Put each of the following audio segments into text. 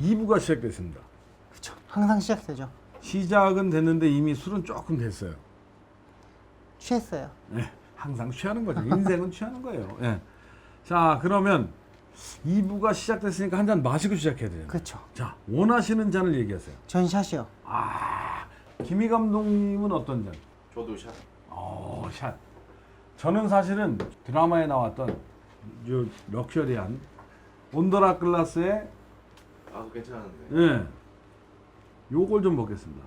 2부가 시작됐습니다. 그렇죠. 항상 시작되죠. 시작은 됐는데 이미 술은 조금 됐어요. 취했어요. 네, 항상 취하는 거죠. 인생은 취하는 거예요. 네. 자, 그러면 2부가 시작됐으니까 한 잔 마시고 시작해야 돼요. 그렇죠. 자, 원하시는 잔을 얘기하세요. 전 샷이요. 김희 감독님은 어떤 잔? 저도 샷. 샷. 저는 사실은 드라마에 나왔던 요 럭셔리한 온더라 글라스의 괜찮은데. 예. 요걸 좀 먹겠습니다.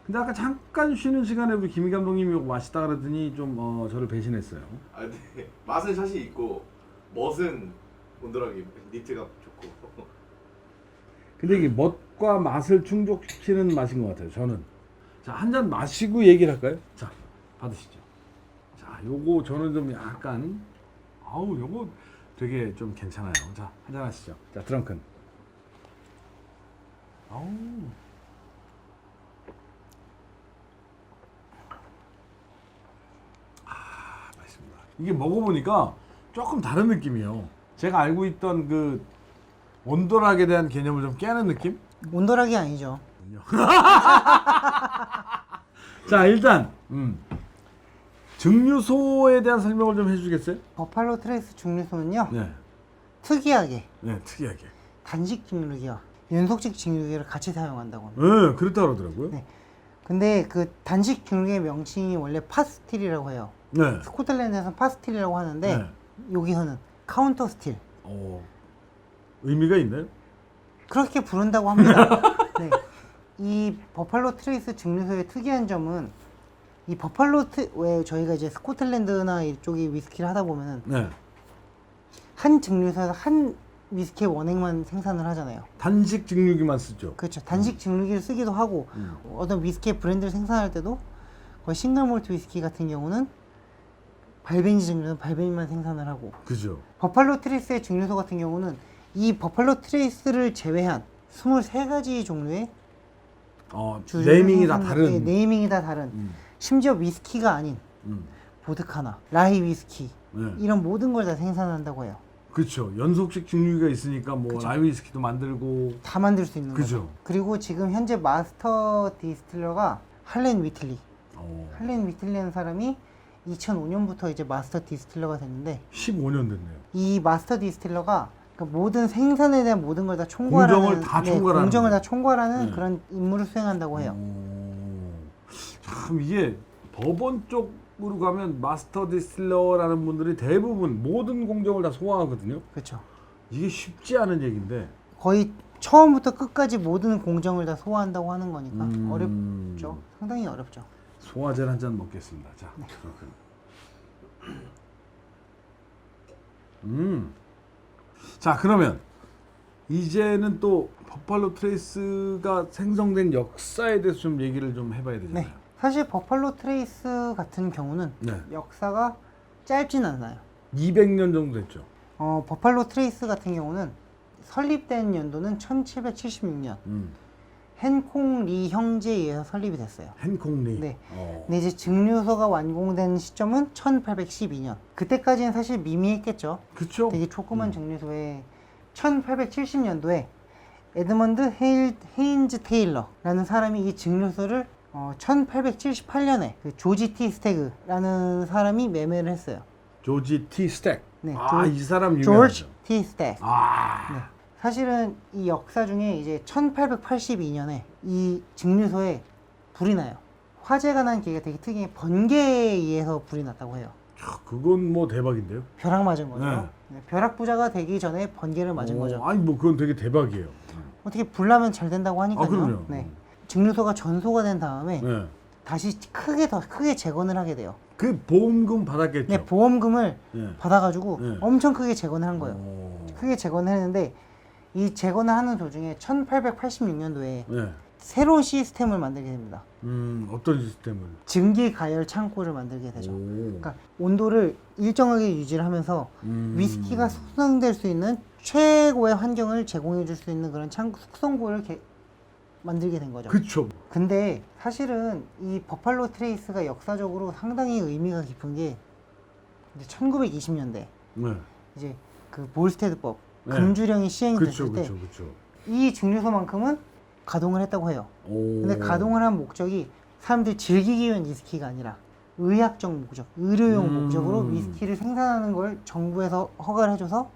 근데 아까 잠깐 쉬는 시간에 우리 김희 감독님이 요거 맛있다 그러더니 좀 저를 배신했어요. 근데 맛은 샷이 있고 멋은 온도락이 니트가 좋고. 근데 이게 멋과 맛을 충족시키는 맛인 것 같아요. 저는. 자, 한 잔 마시고 얘기를 할까요? 자, 받으시죠. 자, 요거 저는 좀 약간 요거 되게 좀 괜찮아요. 자, 한 잔 하시죠. 자, 드렁큰. 맛있습니다. 이게 먹어보니까 조금 다른 느낌이에요. 제가 알고 있던 그 온도락에 대한 개념을 좀 깨는 느낌? 온도락이 아니죠. 자, 일단 증류소에 대한 설명을 좀 해주겠어요? 버팔로 트레이스 증류소는요. 네, 특이하게 특이하게. 단식 증류기와 연속식 증류기를 같이 사용한다고 합니다. 네, 그렇다 그러더라고요. 네. 근데 그 단식 증류기의 명칭이 원래 파스틸이라고 해요. 네. 스코틀랜드에서는 파스틸이라고 하는데 네. 여기서는 카운터 스틸. 의미가 있나요? 그렇게 부른다고 합니다. 네. 이 버팔로 트레이스 증류소의 특이한 점은 이 왜 저희가 이제 스코틀랜드나 이쪽이 위스키를 하다 보면은 네. 한 증류소에서 한 위스키의 원액만 생산을 하잖아요. 단식 증류기만 쓰죠. 그렇죠. 단식 증류기를 쓰기도 하고 어떤 위스키의 브랜드를 생산할 때도 거의 싱글 몰트 위스키 같은 경우는 발베니 증류소는 발베니만 생산을 하고 그죠. 버팔로 트레이스의 증류소 같은 경우는 이 버팔로 트레이스를 제외한 23가지 종류의 네이밍이 다 다른. 네, 네이밍이 다 다른 심지어 위스키가 아닌 보드카나 라이 위스키 네. 이런 모든 걸 다 생산한다고 해요. 그렇죠. 연속식 증류기가 있으니까 뭐 그쵸. 라이 위스키도 만들고. 다 만들 수 있는 그죠. 거죠. 그리고 지금 현재 마스터 디스틸러가 할렌 위틀리. 할렌 위틀리라는 사람이 2005년부터 이제 마스터 디스틸러가 됐는데 15년 됐네요. 이 마스터 디스틸러가 그 모든 생산에 대한 모든 걸 다 총괄하는 공정을 다 총괄하는 공정을 거예요. 다 총괄하는 네. 그런 임무를 수행한다고 해요. 참 이게 법원 쪽으로 가면 마스터 디스틸러라는 분들이 대부분 모든 공정을 다 소화하거든요. 그렇죠. 이게 쉽지 않은 얘기인데. 거의 처음부터 끝까지 모든 공정을 다 소화한다고 하는 거니까 어렵죠. 상당히 어렵죠. 소화제를 한 잔 먹겠습니다. 자, 자, 그러면 이제는 또 버팔로 트레이스가 생성된 역사에 대해서 좀 얘기를 좀 해봐야 되잖아요. 네. 사실 버팔로 트레이스 같은 경우는 네. 역사가 짧진 않아요. 200년 정도 됐죠. 버팔로 트레이스 같은 경우는 설립된 연도는 1776년. 헨콩 리 형제에 의해서 설립이 됐어요. 헨콩 리. 네. 근데 이제 증류소가 완공된 시점은 1812년. 그때까지는 사실 미미했겠죠. 그쵸? 되게 조그만 증류소에 1870년도에 에드먼드 헤인즈 테일러라는 사람이 이 증류소를 1878년에 그 조지 티 스태그라는 사람이 매매를 했어요. 조지 티 스택. 네, 이 사람 조지 유명하죠. 티 스태그. 네. 사실은 이 역사 중에 이제 1882년에 이 증류소에 불이 나요. 화재가 난 계기가 되게 특이해. 번개에 의해서 불이 났다고 해요. 그건 뭐 대박인데요. 벼락 맞은 거죠. 네. 네, 벼락 부자가 되기 전에 번개를 맞은 거죠. 아니 뭐 그건 되게 대박이에요. 어떻게 불 나면 잘 된다고 하니까요. 그럼요. 네. 증류소가 전소가 된 다음에 네. 다시 더 크게 재건을 하게 돼요. 그 보험금 받았겠죠. 네, 보험금을 네. 받아가지고 네. 엄청 크게 재건을 한 거예요. 오. 크게 재건을 했는데 이 재건을 하는 도중에 1886년도에 네. 새로운 시스템을 만들게 됩니다. 어떤 시스템을? 증기 가열 창고를 만들게 되죠. 오. 그러니까 온도를 일정하게 유지를 하면서 위스키가 숙성될 수 있는 최고의 환경을 제공해 줄 수 있는 그런 숙성고를 만들게 된 거죠. 그쵸. 근데 사실은 이 버팔로 트레이스가 역사적으로 상당히 의미가 깊은 게 이제 1920년대 네. 이제 그 볼스테드법 네. 금주령이 시행됐을 그쵸, 때 그쵸, 그쵸. 이 증류소만큼은 가동을 했다고 해요. 근데 가동을 한 목적이 사람들이 즐기기 위한 위스키가 아니라 의학적 목적, 의료용 목적으로 위스키를 생산하는 걸 정부에서 허가를 해줘서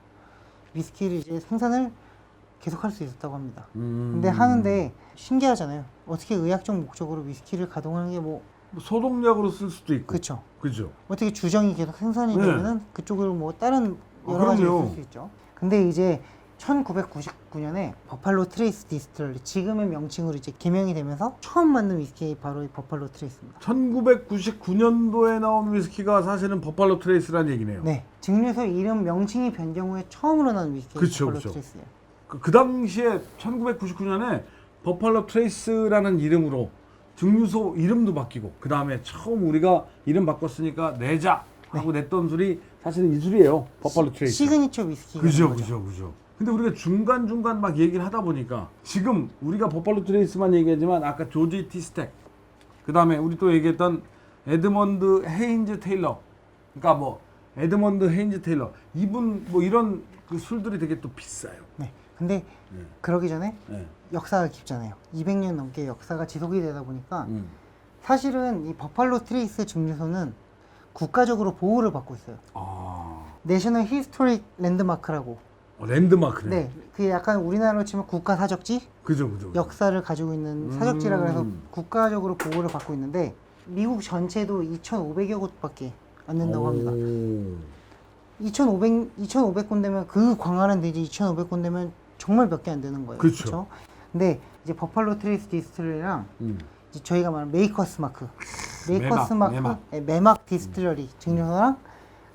위스키를 이제 생산을 계속할 수 있었다고 합니다. 근데 하는데 신기하잖아요. 어떻게 의학적 목적으로 위스키를 가동하는 게 뭐 소독약으로 쓸 수도 있고. 그렇죠. 그죠. 어떻게 주정이 계속 생산이 네. 되면은 그쪽으로 뭐 다른 여러 가지를 그럼요. 쓸 수 있죠. 근데 이제 1999년에 버팔로 트레이스 디스틸러리, 지금의 명칭으로 이제 개명이 되면서 처음 만든 위스키 바로 이 버팔로 트레이스입니다. 1999년도에 나온 위스키가 사실은 버팔로 트레이스라는 얘기네요. 네, 증류소 이름 명칭이 변경 후에 처음으로 나온 위스키가 그쵸, 버팔로 그쵸. 트레이스예요. 그 당시에 1999년에 버팔로 트레이스라는 이름으로 증류소 이름도 바뀌고 그 다음에 처음 우리가 이름 바꿨으니까 내자 하고 냈던 술이 사실은 이 술이에요. 버팔로 트레이스. 시그니처 위스키가 그죠, 된 거죠. 그죠, 그죠. 근데 우리가 중간중간 막 얘기를 하다 보니까 지금 우리가 버팔로 트레이스만 얘기하지만 아까 조지 티 스택, 그 다음에 우리 또 얘기했던 에드먼드 헤인즈 테일러, 그러니까 뭐 에드먼드 헤인즈 테일러 이분 뭐 이런 그 술들이 되게 또 비싸요. 네. 근데 네. 그러기 전에 네. 역사가 깊잖아요. 200년 넘게 역사가 지속이 되다 보니까 사실은 이 버팔로 트레이스 증류소는 국가적으로 보호를 받고 있어요. 아, 내셔널 히스토릭 랜드마크라고. 랜드마크네. 네, 그게 약간 우리나라로 치면 국가 사적지, 그죠, 그죠. 그죠. 역사를 가지고 있는 사적지라 그래서 국가적으로 보호를 받고 있는데 미국 전체도 2,500여 곳밖에 안 된다고 합니다. 2,500군데면 그 광활한 대지 2,500군데면 정말 몇 개 안 되는 거예요. 그쵸. 그쵸? 근데 이제 버팔로 트레이스 디스틸러리랑 이제 저희가 말하는 메이커스 마크, 매막 디스틸러리 증류소랑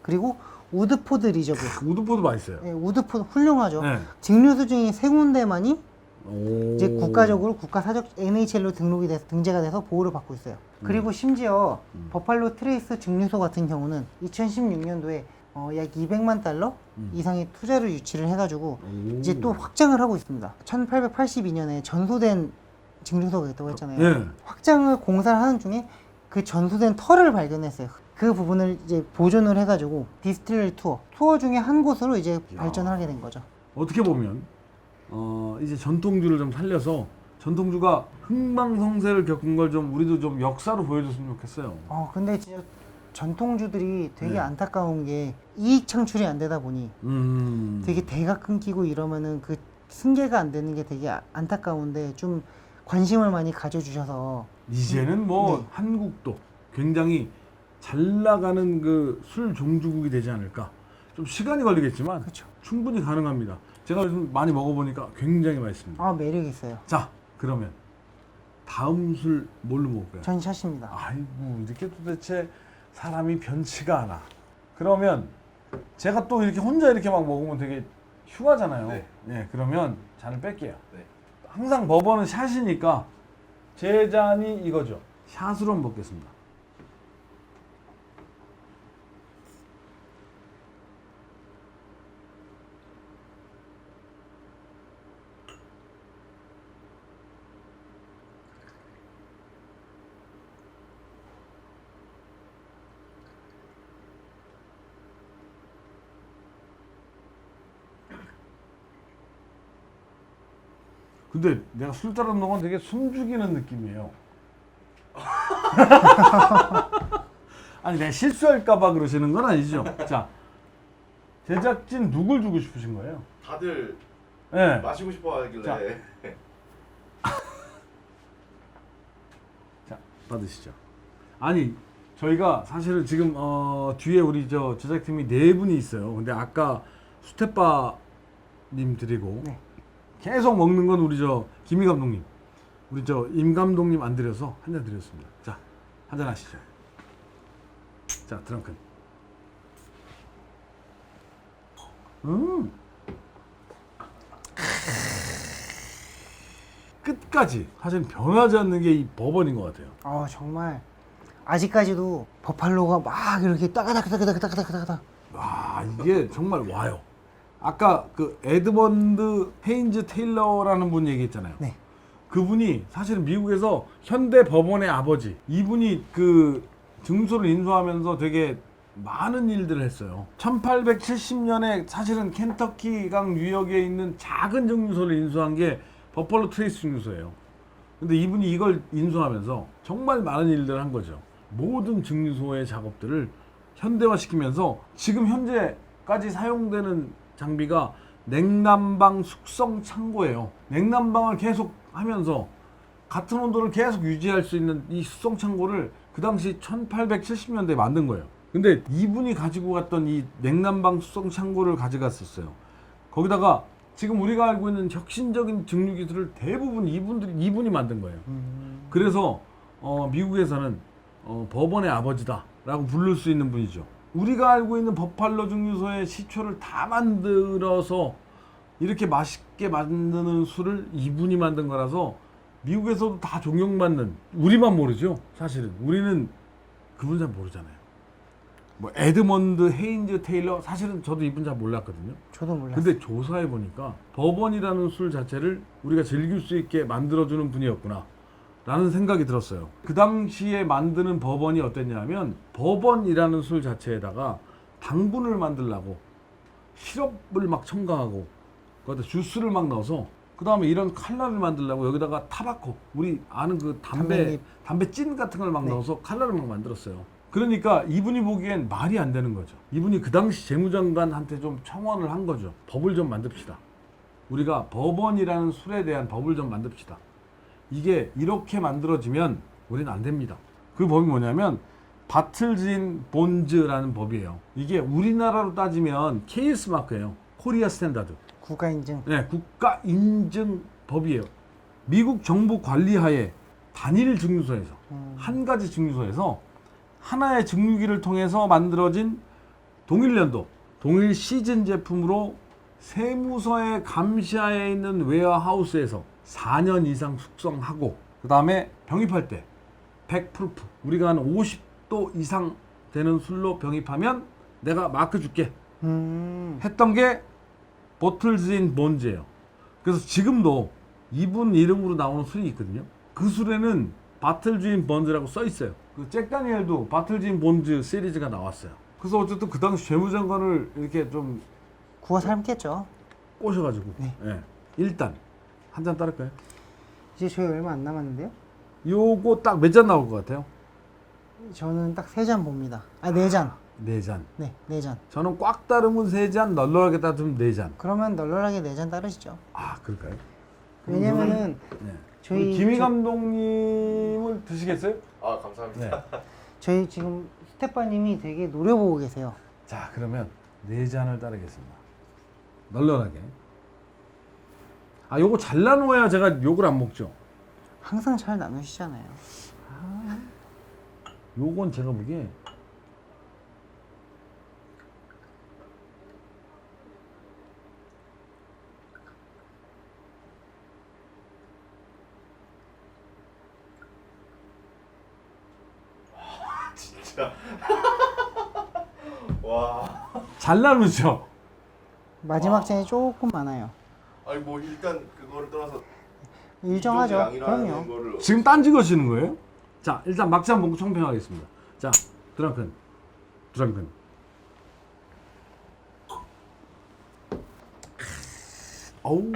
그리고 우드포드 리저브. 우드포드 맛있어요. 네, 우드포드 훌륭하죠. 네. 증류소 중에 세 군데만이 오. 이제 국가적으로 국가 사적 NHL로 등록이 돼서 등재가 돼서 보호를 받고 있어요. 그리고 심지어 버팔로 트레이스 증류소 같은 경우는 2016년도에 약 200만 달러 이상의 투자를 유치를 해가지고 이제 또 확장을 하고 있습니다. 1882년에 전소된 증류소가 있다고 했잖아요. 네. 확장을 공사를 하는 중에 그 전소된 터를 발견했어요. 그 부분을 이제 보존을 해가지고 디스틸러리 투어 중에 한 곳으로 이제 발전을 하게 된 거죠. 어떻게 보면 이제 전통주를 좀 살려서 전통주가 흥망성쇠를 겪은 걸 좀 우리도 좀 역사로 보여줬으면 좋겠어요. 근데 진짜 전통주들이 되게 네. 안타까운 게 이익 창출이 안 되다 보니 되게 대가 끊기고 이러면은 그 승계가 안 되는 게 되게 안타까운데 좀 관심을 많이 가져주셔서 이제는 뭐 네. 한국도 굉장히 잘 나가는 그 술 종주국이 되지 않을까. 좀 시간이 걸리겠지만 그렇죠. 충분히 가능합니다. 제가 요즘 많이 먹어보니까 굉장히 맛있습니다. 매력 있어요. 자, 그러면 다음 술 뭘로 먹을까요? 전 샷입니다. 아이고, 이렇게 도대체 사람이 변치가 않아. 그러면 제가 또 이렇게 혼자 이렇게 막 먹으면 되게 흉하잖아요. 네. 네, 그러면 잔을 뺄게요. 네. 항상 버번은 샷이니까 제 잔이 이거죠. 샷으로 한번 먹겠습니다. 근데 내가 술 따르는 동안 되게 숨죽이는 느낌이에요. 아니 내가 실수할까봐 그러시는 건 아니죠? 자, 제작진 누굴 주고 싶으신 거예요? 다들 네. 마시고 싶어 하길래. 자. 자, 받으시죠. 아니 저희가 사실은 지금 뒤에 우리 저 제작팀이 4분이 있어요. 근데 아까 수태빠님 드리고 네. 계속 먹는 건 우리 저 김희 감독님, 우리 저 임 감독님 안 드려서 한 잔 드렸습니다. 자, 한 잔 하시죠. 자, 드렁큰. 끝까지 사실 변하지 않는 게 이 버번인 것 같아요. 정말 아직까지도 버팔로가 막 이렇게 따가닥따가닥따가닥따가닥. 와, 이게 정말 와요. 아까 그 에드먼드 헤인즈 테일러라는 분 얘기했잖아요. 네. 그분이 사실은 미국에서 현대 법원의 아버지, 이분이 그 증소를 인수하면서 되게 많은 일들을 했어요. 1870년에 사실은 켄터키강 유역에 있는 작은 증류소를 인수한 게 버펄로 트레이스 증류소예요. 근데 이분이 이걸 인수하면서 정말 많은 일들을 한 거죠. 모든 증류소의 작업들을 현대화시키면서 지금 현재까지 사용되는 장비가 냉난방 숙성 창고예요. 냉난방을 계속 하면서 같은 온도를 계속 유지할 수 있는 이 숙성 창고를 그 당시 1870년대에 만든 거예요. 근데 이분이 가지고 갔던 이 냉난방 숙성 창고를 가져갔었어요. 거기다가 지금 우리가 알고 있는 혁신적인 증류 기술을 대부분 이분이 만든 거예요. 그래서 미국에서는 버번의 아버지다라고 부를 수 있는 분이죠. 우리가 알고 있는 버팔로 증류소의 시초를 다 만들어서 이렇게 맛있게 만드는 술을 이분이 만든 거라서 미국에서도 다 존경받는, 우리만 모르죠. 사실은 우리는 그분 잘 모르잖아요. 뭐 에드먼드 헤인즈 테일러, 사실은 저도 이분 잘 몰랐거든요. 저도 몰랐어요. 근데 조사해 보니까 버번이라는 술 자체를 우리가 즐길 수 있게 만들어주는 분이었구나 라는 생각이 들었어요. 그 당시에 만드는 버번이 어땠냐면, 버번이라는 술 자체에다가 당분을 만들려고 시럽을 막 첨가하고 거기다 주스를 막 넣어서 그 다음에 이런 칼라를 만들려고 여기다가 타바코, 우리 아는 그 담배 찐 같은 걸 막 네. 넣어서 칼라를 막 만들었어요. 그러니까 이분이 보기엔 말이 안 되는 거죠. 이분이 그 당시 재무장관한테 좀 청원을 한 거죠. 법을 좀 만듭시다. 우리가 버번이라는 술에 대한 법을 좀 만듭시다. 이게 이렇게 만들어지면 우리는 안 됩니다. 그 법이 뭐냐면 바틀진 본즈라는 법이에요. 이게 우리나라로 따지면 KS 마크예요. 코리아 스탠다드. 국가 인증. 네, 국가 인증 법이에요. 미국 정부 관리하에 단일 증류소에서 한 가지 증류소에서 하나의 증류기를 통해서 만들어진 동일 연도, 동일 시즌 제품으로 세무서의 감시하에 있는 웨어하우스에서 4년 이상 숙성하고 그 다음에 병입할 때 100프루프, 우리가 한 50도 이상 되는 술로 병입하면 내가 마크 줄게 했던 게 버틀즈인 본즈예요. 그래서 지금도 이분 이름으로 나오는 술이 있거든요. 그 술에는 바틀즈인 본즈라고 써 있어요. 그 잭 다니엘도 바틀즈인 본즈 시리즈가 나왔어요. 그래서 어쨌든 그 당시 재무장관을 이렇게 좀 구워 삶겠죠. 꼬셔가지고 네. 예. 일단 한 잔 따를까요? 이제 저희 얼마 안 남았는데요. 요거 딱 몇 잔 나올 것 같아요? 저는 딱 3잔 봅니다. 아, 4잔. 4잔. 네, 4잔. 저는 꽉 따르면 3잔, 널널하게 따르면 4잔. 그러면 널널하게 4잔 따르시죠. 아, 그럴까요? 왜냐면은 네. 저희 김희 감독님을 드시겠어요? 아 감사합니다. 네. 저희 지금 스테파님이 되게 노려보고 계세요. 자, 그러면 4잔을 따르겠습니다. 널널하게. 아, 요거 잘 나눠야 제가 욕을 안 먹죠. 항상 잘 나누시잖아요. 요건 제가 보기에 진짜. 와. 잘 나누죠. 마지막 잔이 조금 많아요. 아니 뭐 일단 그거를 떠나서 일정하죠. 양이라는 그럼요. 거를 지금 딴지 거시는 거예요? 자, 일단 막잔 먹고 청평하겠습니다. 자, 드렁큰. 어우,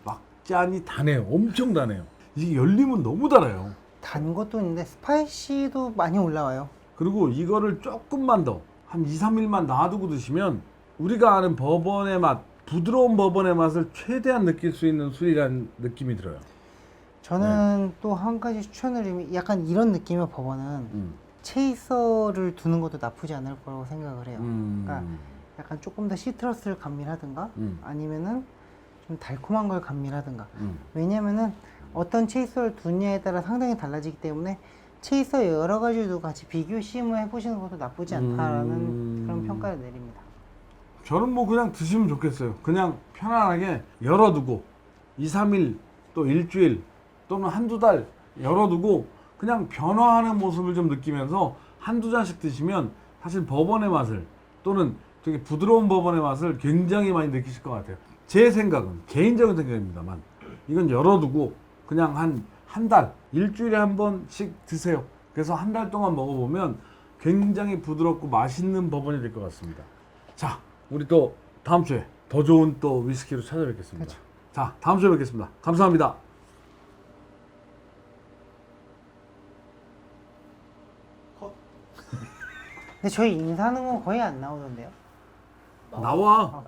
막잔이 다네요. 엄청 다네요. 이게 열리면 너무 달아요. 단 것도 있는데 스파이시도 많이 올라와요. 그리고 이거를 조금만 더, 한 2, 3일만 놔두고 드시면 우리가 아는 버번의 맛, 부드러운 버번의 맛을 최대한 느낄 수 있는 술이라는 느낌이 들어요. 저는 또 한 가지 추천을 드리면 약간 이런 느낌의 버번은 체이서를 두는 것도 나쁘지 않을 거라고 생각을 해요. 그러니까 약간 조금 더 시트러스를 감미하든가 아니면은 좀 달콤한 걸 감미하든가. 왜냐면은 어떤 체이서를 두냐에 따라 상당히 달라지기 때문에 체이서 여러 가지도 같이 비교 시음을 해보시는 것도 나쁘지 않다라는 그런 평가를 내립니다. 저는 뭐 그냥 드시면 좋겠어요. 그냥 편안하게 열어두고 2, 3일 또 일주일 또는 한두 달 열어두고 그냥 변화하는 모습을 좀 느끼면서 한두 잔씩 드시면 사실 버번의 맛을 또는 되게 부드러운 버번의 맛을 굉장히 많이 느끼실 것 같아요. 제 생각은 개인적인 생각입니다만 이건 열어두고 그냥 한 달, 일주일에 한 번씩 드세요. 그래서 한 달 동안 먹어보면 굉장히 부드럽고 맛있는 버번이 될 것 같습니다. 자, 우리 또 다음 주에 더 좋은 또 위스키로 찾아뵙겠습니다. 그렇죠. 자, 다음 주에 뵙겠습니다. 감사합니다. 근데 저희 인사하는 건 거의 안 나오던데요? 나와.